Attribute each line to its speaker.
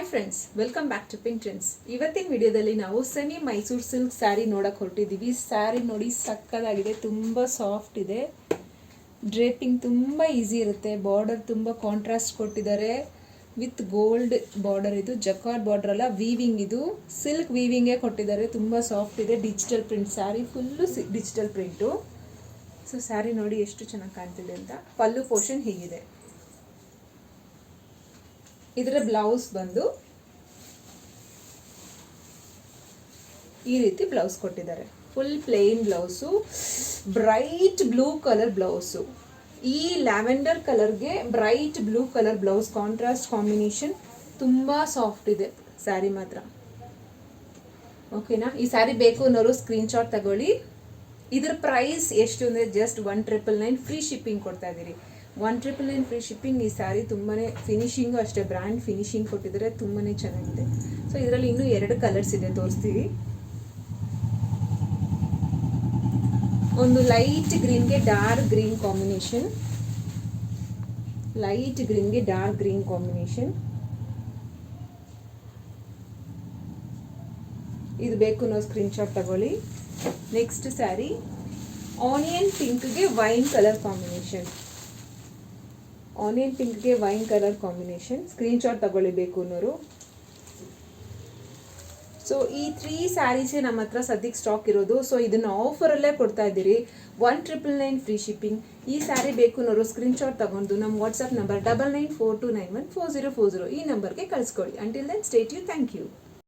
Speaker 1: Hi friends, welcome back to pink trends. ಇವತ್ತಿನ ವಿಡಿಯೋದಲ್ಲಿ ನಾವು ಸೆಮಿ ಮೈಸೂರು ಸಿಲ್ಕ್ ಸ್ಯಾರಿ ನೋಡಕ್ಕೆ ಹೊರಟಿದ್ದೀವಿ. ಸ್ಯಾರಿ ನೋಡಿ ಸಕ್ಕದಾಗಿದೆ, ತುಂಬ ಸಾಫ್ಟ್ ಇದೆ, ಡ್ರೇಪಿಂಗ್ ತುಂಬ ಈಸಿ ಇರುತ್ತೆ. ಬಾರ್ಡರ್ ತುಂಬ ಕಾಂಟ್ರಾಸ್ಟ್ ಕೊಟ್ಟಿದ್ದಾರೆ ವಿತ್ ಗೋಲ್ಡ್ ಬಾರ್ಡರ್. ಇದು ಜಕಾರ್ಡ್ ಬಾರ್ಡರ್ ಅಲ್ಲ, ವೀವಿಂಗ್, ಇದು ಸಿಲ್ಕ್ ವೀವಿಂಗೇ ಕೊಟ್ಟಿದ್ದಾರೆ. ತುಂಬ ಸಾಫ್ಟ್ ಇದೆ, digital print sari, full digital print. So sari ನೋಡಿ ಎಷ್ಟು ಚೆನ್ನಾಗಿ ಕಾಣ್ತಿದೆ ಅಂತ. ಪಲ್ಲು ಪೋರ್ಷನ್ ಹೀಗಿದೆ. ಇದರ ಬ್ಲೌಸ್ ಬಂದು ಈ ರೀತಿ ಬ್ಲೌಸ್ ಕೊಟ್ಟಿದ್ದಾರೆ. Full plain blouse, bright blue colour blouse. ಈ ಲ್ಯಾವೆಂಡರ್ ಕಲರ್ಗೆ bright blue colour blouse, contrast combination. ತುಂಬ ಸಾಫ್ಟ್ ಇದೆ ಸ್ಯಾರಿ ಮಾತ್ರ. ಓಕೆನಾ? ಈ ಸ್ಯಾರಿ ಬೇಕು ಅನ್ನೋರು ಸ್ಕ್ರೀನ್ಶಾಟ್ ತಗೊಳ್ಳಿ. ಇದರ ಪ್ರೈಸ್ ಎಷ್ಟು ಅಂದರೆ ಜಸ್ಟ್ 1999 ಫ್ರೀ ಶಿಪ್ಪಿಂಗ್ ಕೊಡ್ತಾ ಇದ್ದೀರಿ. 1999 ಫ್ರೀ ಶಿಪ್ಪಿಂಗ್. ಈ ಸ್ಯಾರಿ ತುಂಬಾ ಫಿನಿಶಿಂಗು ಅಷ್ಟೇ ಬ್ರ್ಯಾಂಡ್ ಫಿನಿಶಿಂಗ್ ಕೊಟ್ಟಿದ್ದಾರೆ, ತುಂಬಾ ಚೆನ್ನಾಗಿದೆ. ಸೊ ಇದರಲ್ಲಿ ಇನ್ನೂ 2 ಕಲರ್ಸ್ ಇದೆ, ತೋರಿಸ್ತೀವಿ. ಒಂದು ಲೈಟ್ ಗ್ರೀನ್ಗೆ ಡಾರ್ಕ್ ಗ್ರೀನ್ ಕಾಂಬಿನೇಷನ್, ಲೈಟ್ ಗ್ರೀನ್ಗೆ ಡಾರ್ಕ್ ಗ್ರೀನ್ ಕಾಂಬಿನೇಷನ್. ಇದು ಬೇಕು ನಾವು ಸ್ಕ್ರೀನ್ಶಾಟ್ ತಗೊಳ್ಳಿ. ನೆಕ್ಸ್ಟ್ ಸ್ಯಾರಿ ಆನಿಯನ್ ಪಿಂಕ್ಗೆ ವೈನ್ ಕಲರ್ ಕಾಂಬಿನೇಷನ್, ಆನಿಯನ್ ಪಿಂಕ್ಗೆ ವೈನ್ ಕಲರ್ ಕಾಂಬಿನೇಷನ್. ಸ್ಕ್ರೀನ್ಶಾಟ್ ತಗೊಳ್ಳಿಬೇಕು ಅನ್ನೋರು. ಸೊ ಈ 3 ಸ್ಯಾರೀಸೇ ನಮ್ಮ ಹತ್ರ ಸದ್ಯಕ್ಕೆ ಸ್ಟಾಕ್ ಇರೋದು. ಸೊ ಇದನ್ನು ಆಫರಲ್ಲೇ ಕೊಡ್ತಾ ಇದ್ದೀರಿ, 1999 ಫ್ರೀ ಶಿಪ್ಪಿಂಗ್. ಈ ಸ್ಯಾರಿ ಬೇಕು ಅನ್ನೋರು ಸ್ಕ್ರೀನ್ಶಾಟ್ ತಗೊಂಡು ನಮ್ಮ ವಾಟ್ಸಪ್ ನಂಬರ್ 9942914040 ಈ ನಂಬರ್ಗೆ ಕಳಿಸ್ಕೊಳ್ಳಿ. Until then stay tuned. Thank you.